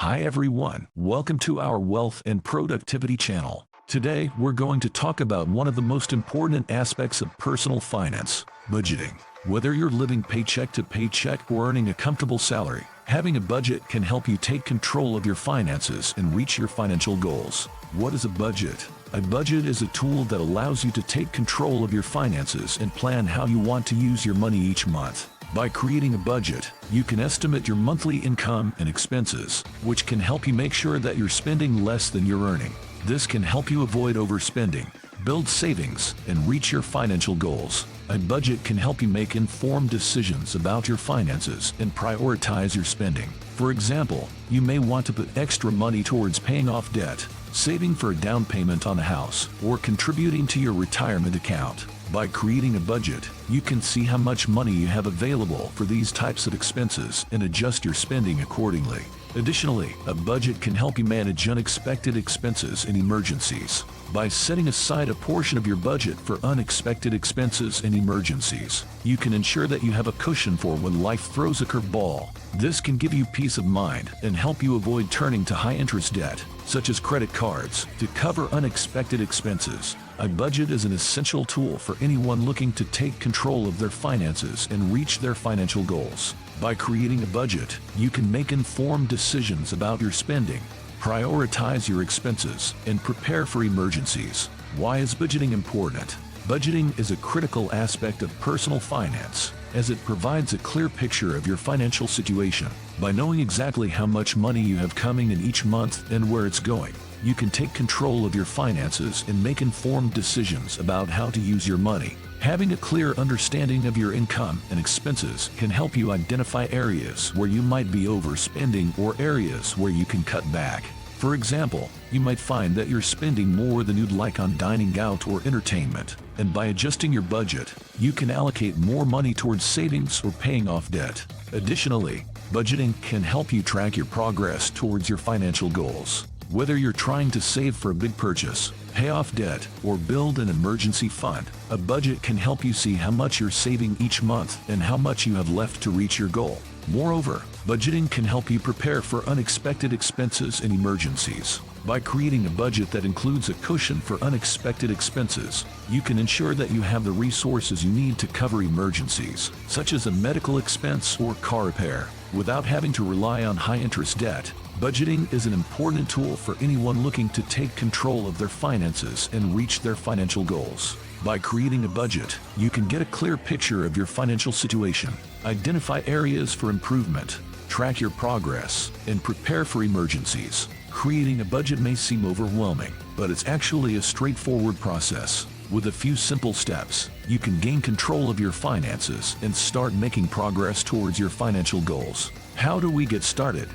Hi everyone, welcome to our Wealth and Productivity channel. Today, we're going to talk about one of the most important aspects of personal finance, budgeting. Whether you're living paycheck to paycheck or earning a comfortable salary, having a budget can help you take control of your finances and reach your financial goals. What is a budget? A budget is a tool that allows you to take control of your finances and plan how you want to use your money each month. By creating a budget, you can estimate your monthly income and expenses, which can help you make sure that you're spending less than you're earning. This can help you avoid overspending, build savings, and reach your financial goals. A budget can help you make informed decisions about your finances and prioritize your spending. For example, you may want to put extra money towards paying off debt, saving for a down payment on a house, or contributing to your retirement account. By creating a budget, you can see how much money you have available for these types of expenses and adjust your spending accordingly. Additionally, a budget can help you manage unexpected expenses and emergencies. By setting aside a portion of your budget for unexpected expenses and emergencies, you can ensure that you have a cushion for when life throws a curveball. This can give you peace of mind and help you avoid turning to high-interest debt, such as credit cards, to cover unexpected expenses. A budget is an essential tool for anyone looking to take control of their finances and reach their financial goals. By creating a budget, you can make informed decisions about your spending, prioritize your expenses, and prepare for emergencies. Why is budgeting important? Budgeting is a critical aspect of personal finance, as it provides a clear picture of your financial situation. By knowing exactly how much money you have coming in each month and where it's going, you can take control of your finances and make informed decisions about how to use your money. Having a clear understanding of your income and expenses can help you identify areas where you might be overspending or areas where you can cut back. For example, you might find that you're spending more than you'd like on dining out or entertainment, and by adjusting your budget, you can allocate more money towards savings or paying off debt. Additionally, budgeting can help you track your progress towards your financial goals. Whether you're trying to save for a big purchase, pay off debt, or build an emergency fund, a budget can help you see how much you're saving each month and how much you have left to reach your goal. Moreover, budgeting can help you prepare for unexpected expenses and emergencies. By creating a budget that includes a cushion for unexpected expenses, you can ensure that you have the resources you need to cover emergencies, such as a medical expense or car repair, without having to rely on high-interest debt. Budgeting is an important tool for anyone looking to take control of their finances and reach their financial goals. By creating a budget, you can get a clear picture of your financial situation, identify areas for improvement, track your progress, and prepare for emergencies. Creating a budget may seem overwhelming, but it's actually a straightforward process. With a few simple steps, you can gain control of your finances and start making progress towards your financial goals. How do we get started?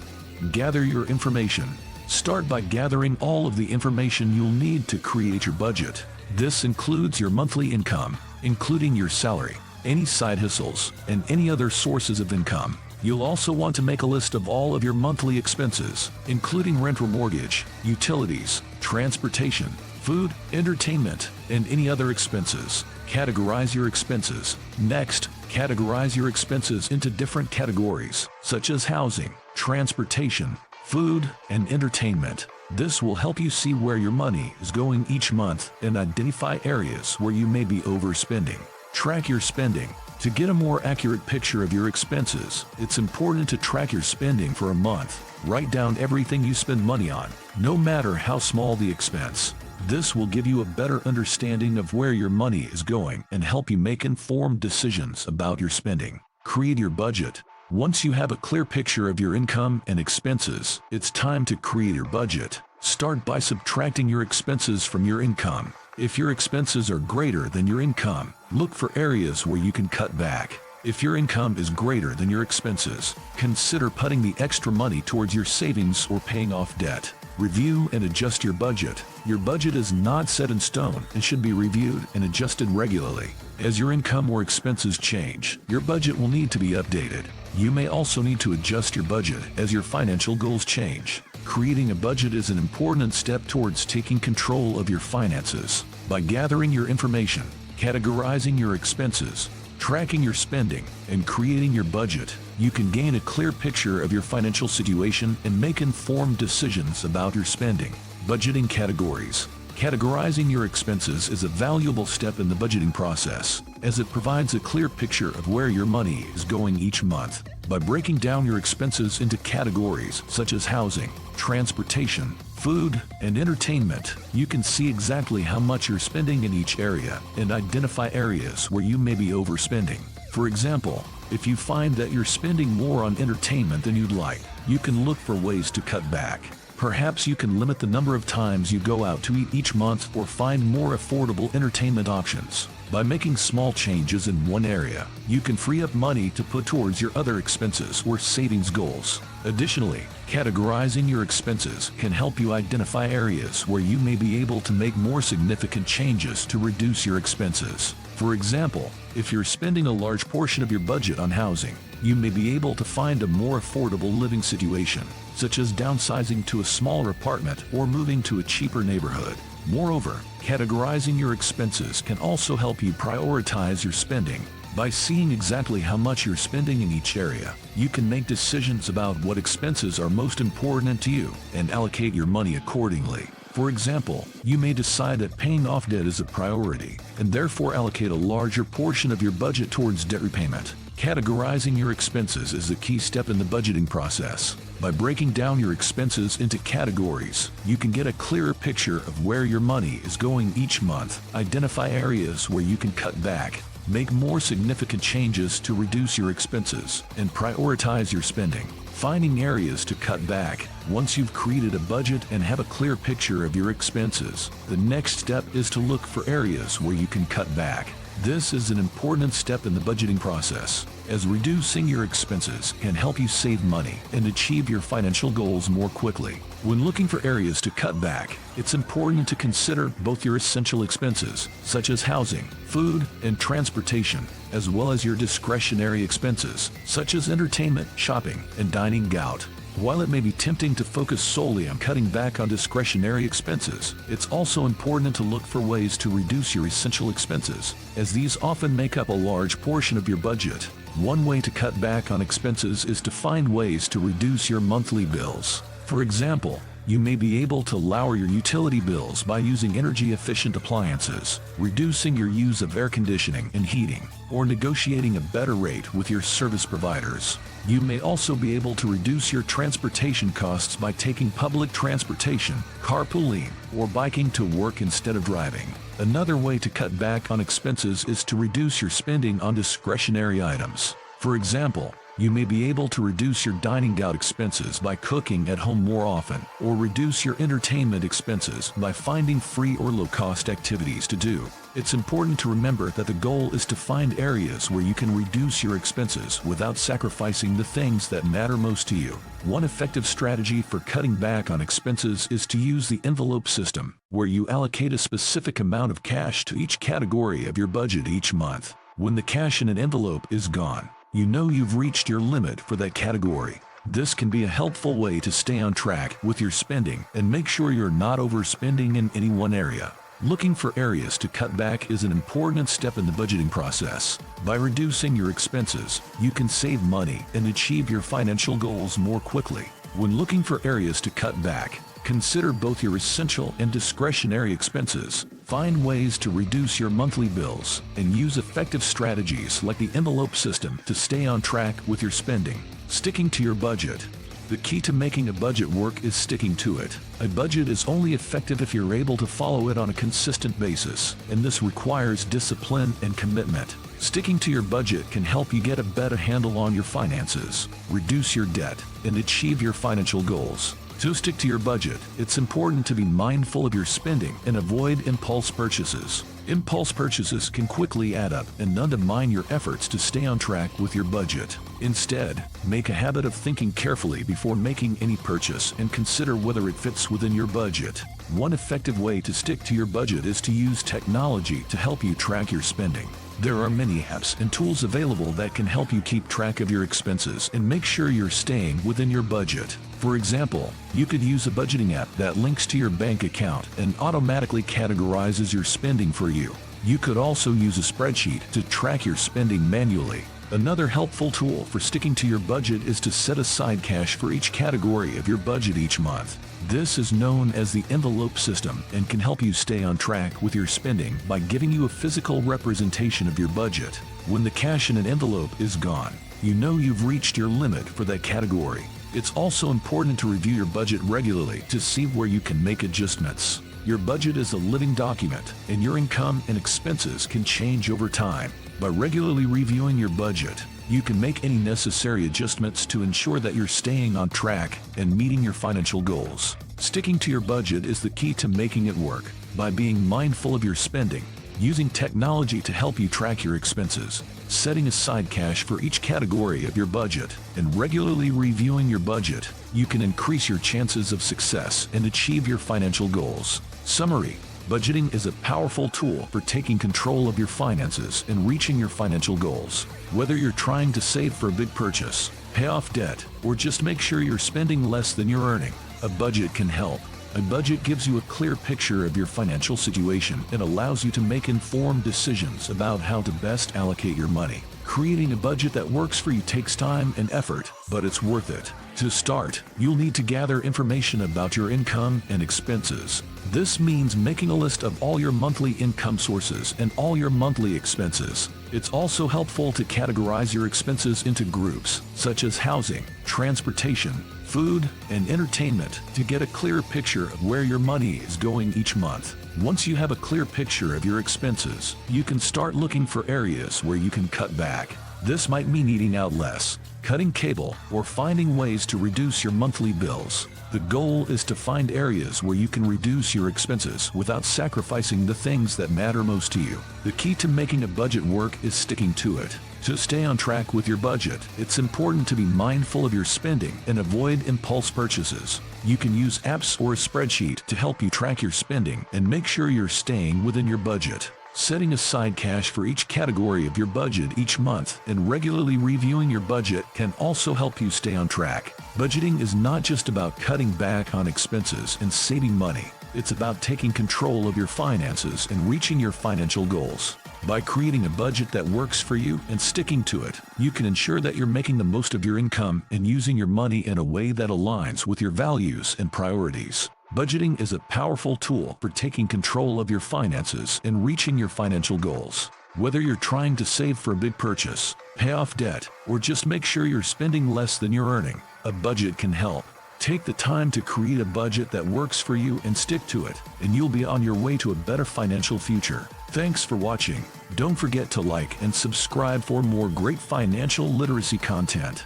Gather your information. Start by gathering all of the information you'll need to create your budget. This includes your monthly income, including your salary, any side hustles, and any other sources of income. You'll also want to make a list of all of your monthly expenses, including rent or mortgage, utilities, transportation, food, entertainment, and any other expenses. Categorize your expenses. Next, categorize your expenses into different categories, such as housing, transportation, food, and entertainment. This will help you see where your money is going each month and identify areas where you may be overspending. Track your spending. To get a more accurate picture of your expenses, it's important to track your spending for a month. Write down everything you spend money on, no matter how small the expense. This will give you a better understanding of where your money is going and help you make informed decisions about your spending. Create your budget. Once you have a clear picture of your income and expenses, it's time to create your budget. Start by subtracting your expenses from your income. If your expenses are greater than your income, look for areas where you can cut back. If your income is greater than your expenses, consider putting the extra money towards your savings or paying off debt. Review and adjust your budget. Your budget is not set in stone and should be reviewed and adjusted regularly. As your income or expenses change, your budget will need to be updated. You may also need to adjust your budget as your financial goals change. Creating a budget is an important step towards taking control of your finances. By gathering your information, categorizing your expenses, tracking your spending, and creating your budget, you can gain a clear picture of your financial situation and make informed decisions about your spending. Budgeting categories. Categorizing your expenses is a valuable step in the budgeting process, as it provides a clear picture of where your money is going each month. By breaking down your expenses into categories such as housing, transportation, food, and entertainment, you can see exactly how much you're spending in each area and identify areas where you may be overspending. For example, if you find that you're spending more on entertainment than you'd like, you can look for ways to cut back. Perhaps you can limit the number of times you go out to eat each month or find more affordable entertainment options. By making small changes in one area, you can free up money to put towards your other expenses or savings goals. Additionally, categorizing your expenses can help you identify areas where you may be able to make more significant changes to reduce your expenses. For example, if you're spending a large portion of your budget on housing, you may be able to find a more affordable living situation, such as downsizing to a smaller apartment or moving to a cheaper neighborhood. Moreover, categorizing your expenses can also help you prioritize your spending. By seeing exactly how much you're spending in each area, you can make decisions about what expenses are most important to you and allocate your money accordingly. For example, you may decide that paying off debt is a priority and therefore allocate a larger portion of your budget towards debt repayment. Categorizing your expenses is a key step in the budgeting process. By breaking down your expenses into categories, you can get a clearer picture of where your money is going each month, identify areas where you can cut back, make more significant changes to reduce your expenses, and prioritize your spending. Finding areas to cut back. Once you've created a budget and have a clear picture of your expenses, the next step is to look for areas where you can cut back. This is an important step in the budgeting process, as reducing your expenses can help you save money and achieve your financial goals more quickly. When looking for areas to cut back, it's important to consider both your essential expenses, such as housing, food, and transportation, as well as your discretionary expenses, such as entertainment, shopping, and dining out. While it may be tempting to focus solely on cutting back on discretionary expenses, it's also important to look for ways to reduce your essential expenses, as these often make up a large portion of your budget. One way to cut back on expenses is to find ways to reduce your monthly bills. For example, you may be able to lower your utility bills by using energy-efficient appliances, reducing your use of air conditioning and heating, or negotiating a better rate with your service providers. You may also be able to reduce your transportation costs by taking public transportation, carpooling, or biking to work instead of driving. Another way to cut back on expenses is to reduce your spending on discretionary items. For example, you may be able to reduce your dining out expenses by cooking at home more often, or reduce your entertainment expenses by finding free or low-cost activities to do. It's important to remember that the goal is to find areas where you can reduce your expenses without sacrificing the things that matter most to you. One effective strategy for cutting back on expenses is to use the envelope system, where you allocate a specific amount of cash to each category of your budget each month. When the cash in an envelope is gone, you know you've reached your limit for that category. This can be a helpful way to stay on track with your spending and make sure you're not overspending in any one area. Looking for areas to cut back is an important step in the budgeting process. By reducing your expenses, you can save money and achieve your financial goals more quickly. When looking for areas to cut back, consider both your essential and discretionary expenses. Find ways to reduce your monthly bills and use effective strategies like the envelope system to stay on track with your spending. Sticking to your budget. The key to making a budget work is sticking to it. A budget is only effective if you're able to follow it on a consistent basis, and this requires discipline and commitment. Sticking to your budget can help you get a better handle on your finances, reduce your debt, and achieve your financial goals. To stick to your budget, it's important to be mindful of your spending and avoid impulse purchases. Impulse purchases can quickly add up and undermine your efforts to stay on track with your budget. Instead, make a habit of thinking carefully before making any purchase and consider whether it fits within your budget. One effective way to stick to your budget is to use technology to help you track your spending. There are many apps and tools available that can help you keep track of your expenses and make sure you're staying within your budget. For example, you could use a budgeting app that links to your bank account and automatically categorizes your spending for you. You could also use a spreadsheet to track your spending manually. Another helpful tool for sticking to your budget is to set aside cash for each category of your budget each month. This is known as the envelope system and can help you stay on track with your spending by giving you a physical representation of your budget. When the cash in an envelope is gone, you know you've reached your limit for that category. It's also important to review your budget regularly to see where you can make adjustments. Your budget is a living document, and your income and expenses can change over time. By regularly reviewing your budget, you can make any necessary adjustments to ensure that you're staying on track and meeting your financial goals. Sticking to your budget is the key to making it work. By being mindful of your spending, using technology to help you track your expenses, setting aside cash for each category of your budget, and regularly reviewing your budget, you can increase your chances of success and achieve your financial goals. Summary: budgeting is a powerful tool for taking control of your finances and reaching your financial goals. Whether you're trying to save for a big purchase, pay off debt, or just make sure you're spending less than you're earning, a budget can help. A budget gives you a clear picture of your financial situation and allows you to make informed decisions about how to best allocate your money. Creating a budget that works for you takes time and effort, but it's worth it. To start, you'll need to gather information about your income and expenses. This means making a list of all your monthly income sources and all your monthly expenses. It's also helpful to categorize your expenses into groups, such as housing, transportation, food, and entertainment, to get a clear picture of where your money is going each month. Once you have a clear picture of your expenses, you can start looking for areas where you can cut back. This might mean eating out less, cutting cable, or finding ways to reduce your monthly bills. The goal is to find areas where you can reduce your expenses without sacrificing the things that matter most to you. The key to making a budget work is sticking to it. To stay on track with your budget, it's important to be mindful of your spending and avoid impulse purchases. You can use apps or a spreadsheet to help you track your spending and make sure you're staying within your budget. Setting aside cash for each category of your budget each month and regularly reviewing your budget can also help you stay on track. Budgeting is not just about cutting back on expenses and saving money. It's about taking control of your finances and reaching your financial goals. By creating a budget that works for you and sticking to it, you can ensure that you're making the most of your income and using your money in a way that aligns with your values and priorities. Budgeting is a powerful tool for taking control of your finances and reaching your financial goals. Whether you're trying to save for a big purchase, pay off debt, or just make sure you're spending less than you're earning, a budget can help. Take the time to create a budget that works for you and stick to it, and you'll be on your way to a better financial future. Thanks for watching. Don't forget to like and subscribe for more great financial literacy content.